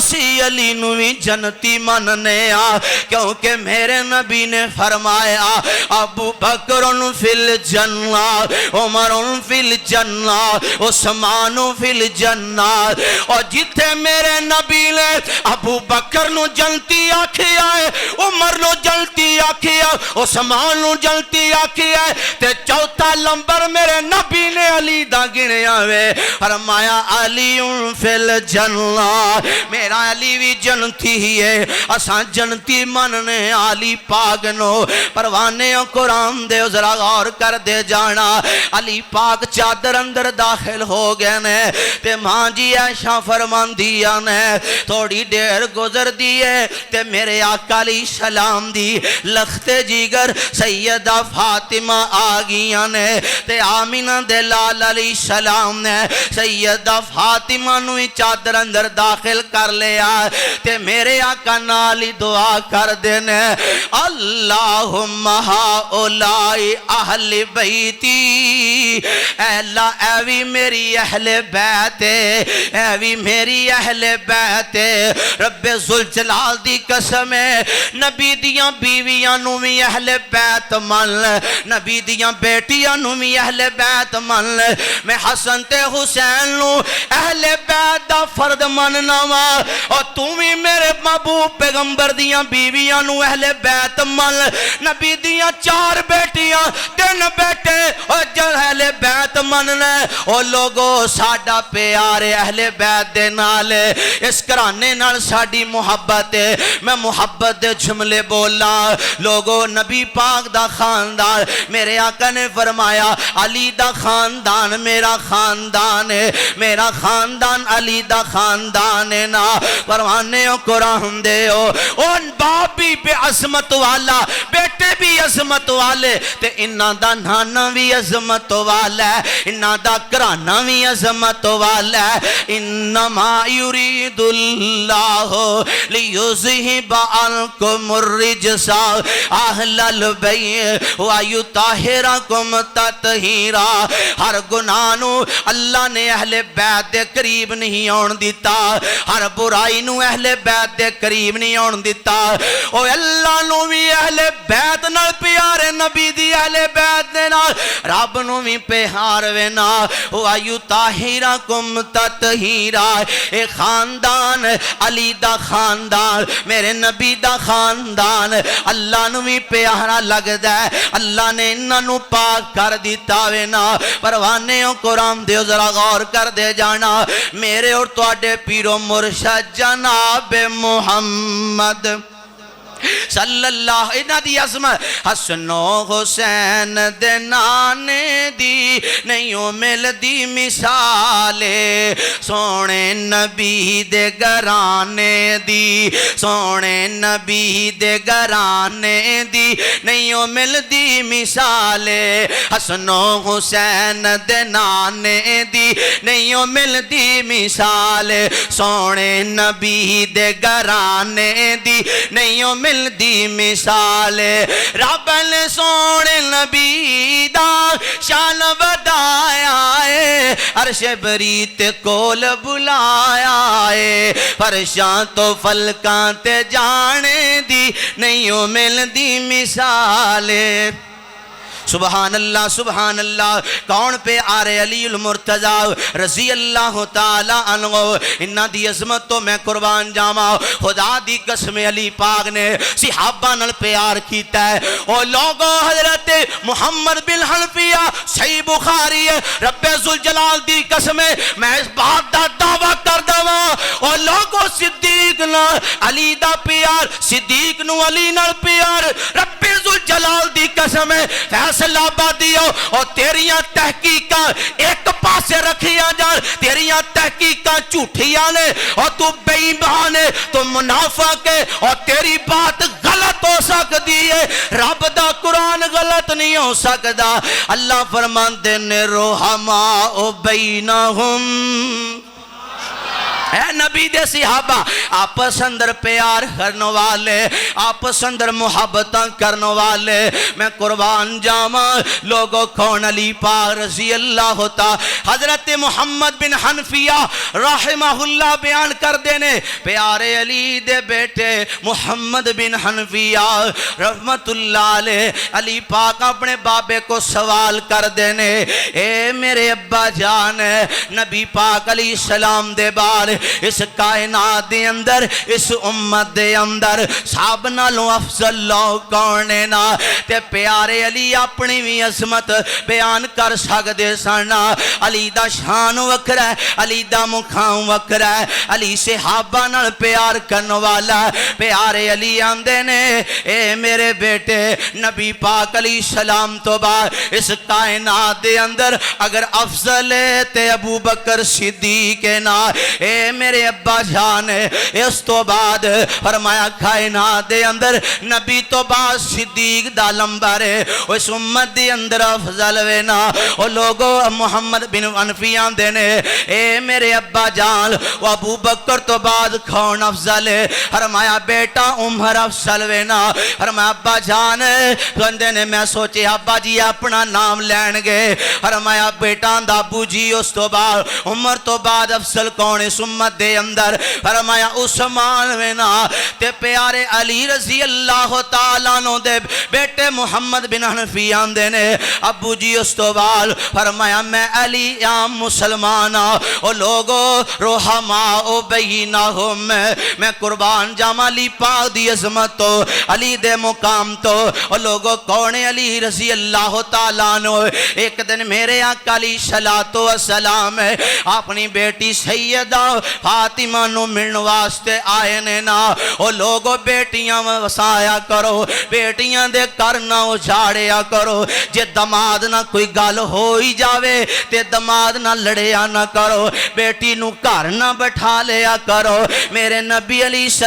اسی علی نو بھی جنتی مننے کیونکہ میرے نبی نے فرمایا ابو بکر فی الجنہ، عمر فی الجنہ، عثمان فی الجنہ۔ اور جتھے میرے نبی نے ابو بکر نو جنتی آکھیا ہے، عمر نو جنتی آکھیا، عثمان نو جنتی آکھیا ہے، تے چوتھا لمبر میرے نبی نے علی دا گنیا وے، فرمایا علی فی الجنہ، میرا علی بھی جنتی ہی ہے، اساں جنتی مننے علی پاک نو۔ پروانے قرآن دے ذرا غور کر دے جانا، علی پاک چادر اندر داخل ہو گئے نے، تے ماں جی عائشہ فرماندیا نے تھوڑی دیر گزر دیئے تے میرے آقا علیہ السلام دی لخت جگر سیدہ فاطمہ آگیاں نے، تے آمینہ دے لال علیہ السلام نے سیدہ فاطمہ نوی چادر اندر داخل کر لیا، تے میرے آقا نالی دعا کر دینے اللہم ہاؤلائی اہل بیتی، اے اللہ ایوی میری اہل بیت، ایوی میری اہل بیت، رب ذوالجلال دی قسم ہے نبی دیاں بیویاں نو بھی اہل بیت من، نبی دیاں بیٹیاں نو بھی اہل بیت من، میں حسن تے حسین نو اہل بیت دا فرد مننا وا، اور تم بھی میرے محبوب پیغمبر دیاں بیویاں نو اہل بیت من، نبی دیاں 4 بیٹیاں 3 بیٹے اور جل اہل بیت مننا، اور لوگو ساڈا پیار اہل بیت دے نال، اس کرانے نال ساڈی محبت ہے، میں محبت دے جملے بولا، لوگو نبی پاک دا خاندان، میرے آقا نے فرمایا علی دا خاندان میرا خاندان ہے، میرا خاندان علی دا خاندان ہے نا، پروانے قرآن دے ان باپ بھی بے عظمت والا، بیٹے بھی عظمت والے، تے انہاں دا نانا بھی عظمت والا ہے، انہاں دا کرانا بھی عظمت والا ہے، انما یرید اللہ لیذہب عنکم الرجس اہل البیت ویطہرکم تطہیرا، ہر گناہ نو اللہ نے اہل بیت دے قریب نہیں آن دیتا، ہر برائی نو اہل بیت دے قریب نہیں آن دیتا، او اللہ نو بھی اہل بیت نال پیارے، نبی دی اہل بیت دے نال رب نو بھی پیار وینا، وَيُطَهِّرَكُمْ تَطْهِيرًا، اے خاندان علی دا خاندان، میرے نبی دا خاندان اللہ نو بھی پیارا لگ دے، اللہ نے انہاں نو پاک کر دیتا وینا، پروانے قرآن دے ذرا غور کر دے جانا، میرے اور تواڈے پیرو مرشد جناب محمد صلی اللہ انہ دی عظمت، حسن و حسین دے نانے دی نہیں مل دی مثالے، سونے نبی دے گرانے دی، سونے نبی دے گرانے دی نہیں مل دی مثالے، حسن و حسین دے نانے دی نہیں مل دی مثالے، سونے نبی دے گرانے دی نہیں مل دی مثال، رب نے سونے نبی دا شان بدایا ہے، عرش بریت کول بلایا ہے، فرشاں تو فلکاں تے جانے دی نہیں مل دی مثال۔ سبحان اللہ سبحان اللہ، کون پہ آرے علی المرتضی رضی اللہ تعالی عنہ، انہاں دی عظمت تو میں قربان جاما، خدا دی قسم علی پاک نے صحابہ نال پیار کیتا ہے، اور لوگوں حضرت محمد بن حنفیہ صحیح بخاری ہے، رب ذوالجلال دی قسم میں اس بات دا دعویٰ کر دوا، اور لوگوں صدیق نال علی دا پیار، صدیق نو علی نال پیار، رب ذوالجلال دی قسم فیصلہ آبادیو، اور تیریاں تحقیقاں ایک پاسے رکھیاں جان، تیریاں تحقیقاں جھوٹیاں نے، اور تو بے ایمان ہے، تو منافق ہے، اور تیری بات غلط ہو سکتی ہے، رب دا قرآن غلط نہیں ہو سکتا، اللہ فرماندے نے رحماء بینہم، اے نبی دے صحابہ آپس اندر پیار کرنے والے آپس اندر محبتاں کرنے والے میں قربان جاواں لوگوں کون علی پاک رضی اللہ تعالی حضرت محمد بن حنفیہ رحمہ اللہ بیان کر دینے پیارے علی دے بیٹے محمد بن حنفیہ رحمت اللہ علیہ علی پاک اپنے بابے کو سوال کر دینے اے میرے ابا جان نبی پاک علیہ السلام دے بار اس کائنات دے اندر اس امت دے اندر سب نالوں افضل لوگ کونے نا تے پیارے علی اپنی بھی عظمت بیان کر سکدے سن علی دا شان وکھرا ہے علی دا مقام وکھرا ہے علی صحابہ نال پیار کرن والا پیارے علی آندے نے اے میرے بیٹے نبی پاک علیہ السلام تو بعد اس کائنات دے اندر اگر افضل ہے تے ابو بکر صدیق نا اے میرے ابا جان اس تو بعد فرمایا کائنات دے اندر نبی تو بعد صدیق دا لمبر ہے اس امت دے اندر افضل وینا او لوگو محمد بن حنفیہ دینے اے میرے ابا جان و ابو بکر تو بعد کون افضل ہے فرمایا بیٹا عمر افضل وینا فرمایا ابا جان بندے نے میں سوچے ابا جی اپنا نام لین گے فرمایا بیٹا ابو جی اس تو بعد عمر تو بعد افضل کون اس امت دے اندر فرمایا عثمان وینا تے پیارے علی رضی اللہ تعالیٰ نو دے بیٹے محمد بن حنفیہ دینے ابو جی اس تو بعد فرمایا میں علی عام مسلمان او لوگو روحما او بینہم میں قربان جاما علی پاک دی عظمت تو علی دے مقام تو او لوگو کون علی رضی اللہ تعالیٰ نو ایک دن میرے آقا علیہ السلام اپنی بیٹی سیدہ فاطمہ نو ملن واسطے آئے نے نا او لوگو بیٹیاں وسایا کرو بیٹیاں دے کرنا اجاڑیا کرو جے دماد نہ کوئی گل ہوئی جاوے تے دماد نہ لڑیا نہ کرو بیٹی نو گھر نہ بٹھا لیا کرو میرے نبی علیہ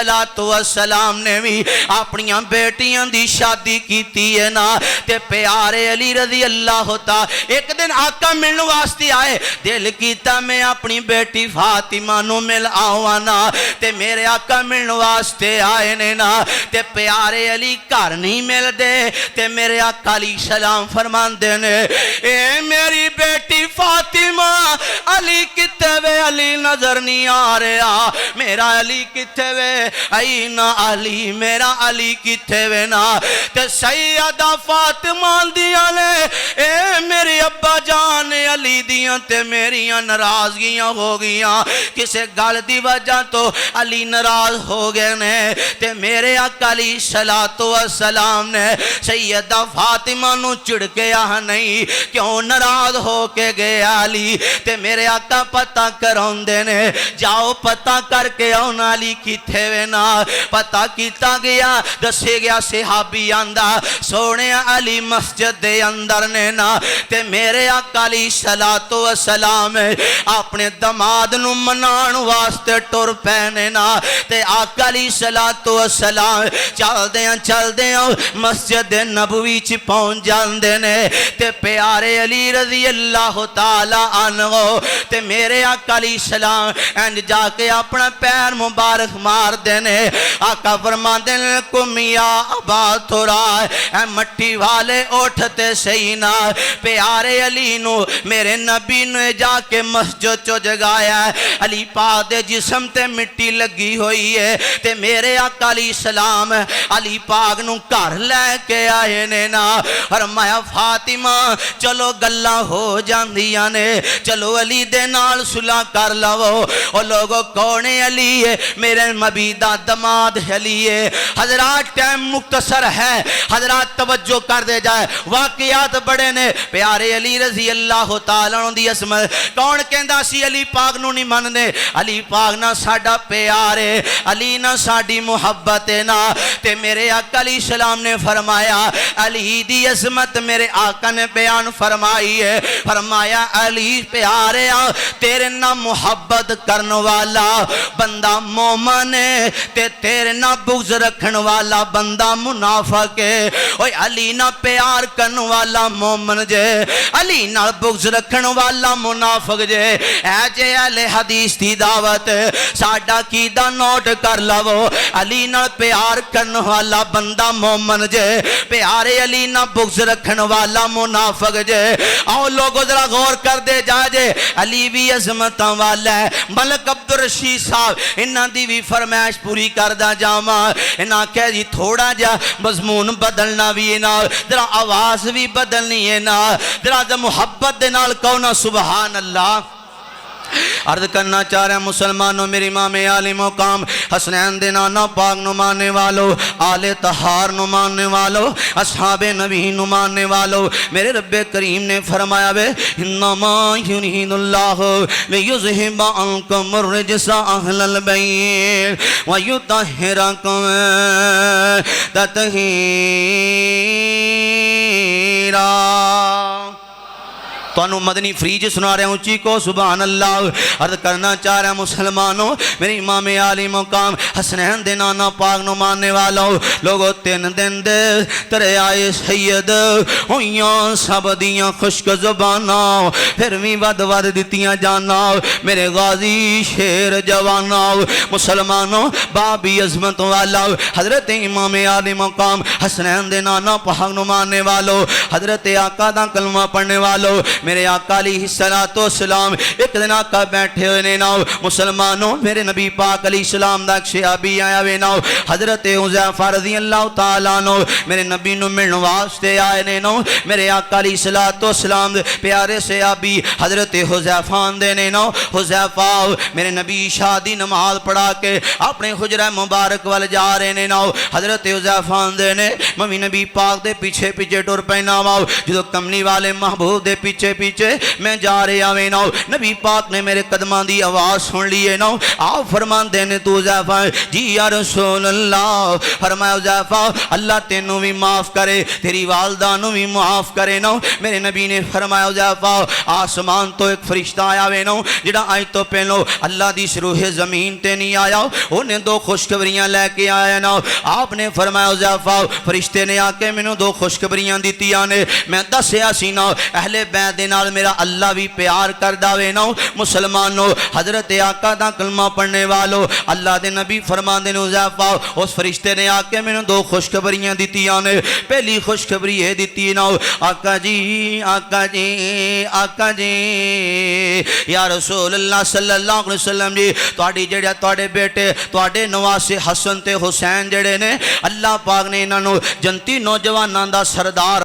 السلام نے بھی اپنیاں بیٹیاں دی شادی کیتی ہے نا تے پیارے علی رضی اللہ تعالی ایک دن آقا ملن واسطے آئے دل کیتا میں اپنی بیٹی فاطمہ نو مل آوانا تے میرے آقا ملن واسطے آئے نے نا تے پیارے علی گھر نہیں مل دے تے میرے آقا علیہ السلام فرمان دینے اے میری بیٹی فاطمہ علی کتے وے علی نظر نہیں آ رہا میرا علی کتے وے اینا علی میرا علی کتے وے نا تے سیدہ فاطمہ دیا لے اے میری ابا جان علی دیاں تے میریاں ناراضگیاں ہو گیاں کسے گل دی وجہ تو علی ناراض ہو گئے نے تے میرے آقا علیہ السلام نے سیدہ فاطمہ نو چڑکیا نہیں کیوں ناراض ہو کے گئے علی تے میرے آقا پتہ کرون دینے جاؤ پتہ کر کے آن علی کی تھے وینا پتہ کیتا گیا دسے گیا صحابی آندہ سونے علی مسجد دے اندر نے نا تے میرے آقا علیہ السلام اپنے دماد نو منان واسطے ٹر پہنے نا تے آقا علیہ السلام چل دیاں مسجد نبوی چی پہنچ جاندے نے تے پیارے علی رضی اللہ تعالیٰ عنہ تے میرے آقا علیہ السلام اینڈ جا کے اپنا پیر مبارک مار دینے آقا فرما دینے کم یا ابا تھوڑا اے مٹی والے اٹھتے سینا پیارے علی نو میرے نبی نے جا کے مسجد چو جگایا ہے علی پاک دے جسم تے مٹی لگی ہوئی ہے تے میرے آقا علیہ السلام علی پاک نو کر لے کے آئے نے نا فرمایا فاطمہ چلو گلہ ہو جاندیاں نے چلو علی دے نال صلح کر لو او لوگو کون علی ہے میرے مبیدہ دماد علی ہے حضرات ٹائم مختصر ہے حضرات توجہ کر دے جائے واقعات بڑے نے پیارے علی رضی اللہ تعالیٰ دی عظمت کون کہندا سی علی پاک نو نہیں مننے علی پاک نہ ساڈا پیارے علی نہ ساڈی محبت نا تے میرے آقا علیہ السلام نے فرمایا علی دی عظمت میرے آقا نے بیان فرمائی ہے فرمایا علی پیارے تیرے نہ محبت کرن والا بندہ مومن ہے تے تیرے نہ بغض رکھن والا بندہ منافق ہے اوے علی نہ پیار کرن والا مومن جے علی نہ بغض رکھن والا منافق جے اے جے اہل حدیث دی دی دعوت ساڈا قیدا نوٹ کر لو علی نال پیار کرن والا بندہ مومن جے پیارے علی نال بغض رکھن والا منافق جے آؤ لوگو ذرا غور کر دے جا جے علی بھی عظمتاں والا ہے ملک عبدالرشید صاحب انہاں دی بھی فرمائش پوری کردہ جاما انہاں کہہ جی تھوڑا جا مضمون بدلنا بھی ہے نا ذرا آواز بھی بدلنی ہے نا ذرا محبت دے نال کہنا سبحان اللہ عرض کرنا چاہ رہے ہیں مسلمانوں میری امام عالی مقام حسنین دے نانا پاک نو ماننے والو آل طہار نو ماننے والو اصحاب نبی نو ماننے والو میرے رب کریم نے فرمایا بے انما یرید اللہ لیذہب عنکم الرجس اہل البیت ویطہرکم تطہیرا تو انہوں مدنی فریج سنا رہے ہیں اونچی کو سبحان اللہ عرض کرنا چاہ رہے ہیں مسلمانوں میری امام عالی مقام حسنین دے نانا پاک نو ماننے والوں لوگوں تین دن دے ترے آئے سید ہویاں سب دیاں خشک زبانا پھر بھی ود دیتیاں جانا میرے غازی شیر جوانا مسلمانوں بابی عظمت والا حضرت امام عالی مقام حسنین دے نانا پاک نو ماننے والوں حضرت آقا دا کلمہ پڑھنے والوں میرے آقا علیہ السلام ایک دن آقا بیٹھے ہوئے نے ناؤ مسلمانوں میرے نبی پاک علیہ السلام دا ایک صحابی آیا ہوئے ناؤ حضرت حذیفہ رضی اللہ تعالیٰ نو میرے نبی نو ملن واسطے آئے نے ناؤ میرے آقا علیہ السلام پیارے صحابی حضرت حذیفہ دے نے ناؤ حذیفہ میرے نبی شادی نماز پڑھا کے اپنے حجرہ مبارک وال جا رہے نے ناؤ حضرت حذیفہ دے نے ممی نبی پاک دے پیچھے پیچھے ٹور پہنا واؤ جدو کملی والے محبوب دے پیچھے میں جا رہے آوے ناؤ نبی پاک نے میرے قدمان دی آواز سن لیے ناؤ آپ فرمان دینے تو حذیفہ جی یا رسول اللہ فرمایا حذیفہ اللہ تینوں بھی معاف کرے تیری والدانوں بھی معاف کرے ناؤ میرے نبی نے فرمایا حذیفہ آسمان تو ایک فرشتہ آیا ہوئے ناؤ جڑا آئی تو پہلو اللہ دی شروح زمین تے نہیں آیا انہیں دو خوشخبریاں لے کے آیا ناؤ آپ نے فرمایا حذیفہ فرشتے نے آ کے میں نے دو خوشخبریاں دیتی آنے میں دسیا سی ناؤ اہل بیت نال میرا اللہ بھی پیار کر داوے ناؤ مسلمانوں حضرت آقا دا کلمہ پڑھنے والو اللہ دے نبی فرمان دے حذیفہ اس فرشتے نے آکے میں نے دو خوشخبریاں دیتی آنے پہلی خوشخبری ہے دیتی ناؤ آقا جی آقا جی آقا جی یا رسول اللہ صلی اللہ علیہ وسلم جی توڑی جڑیا توڑے بیٹے توڑے نواسے حسن تے حسین جڑے نے اللہ پاک نے انہوں جنتی نوجوانان دا سردار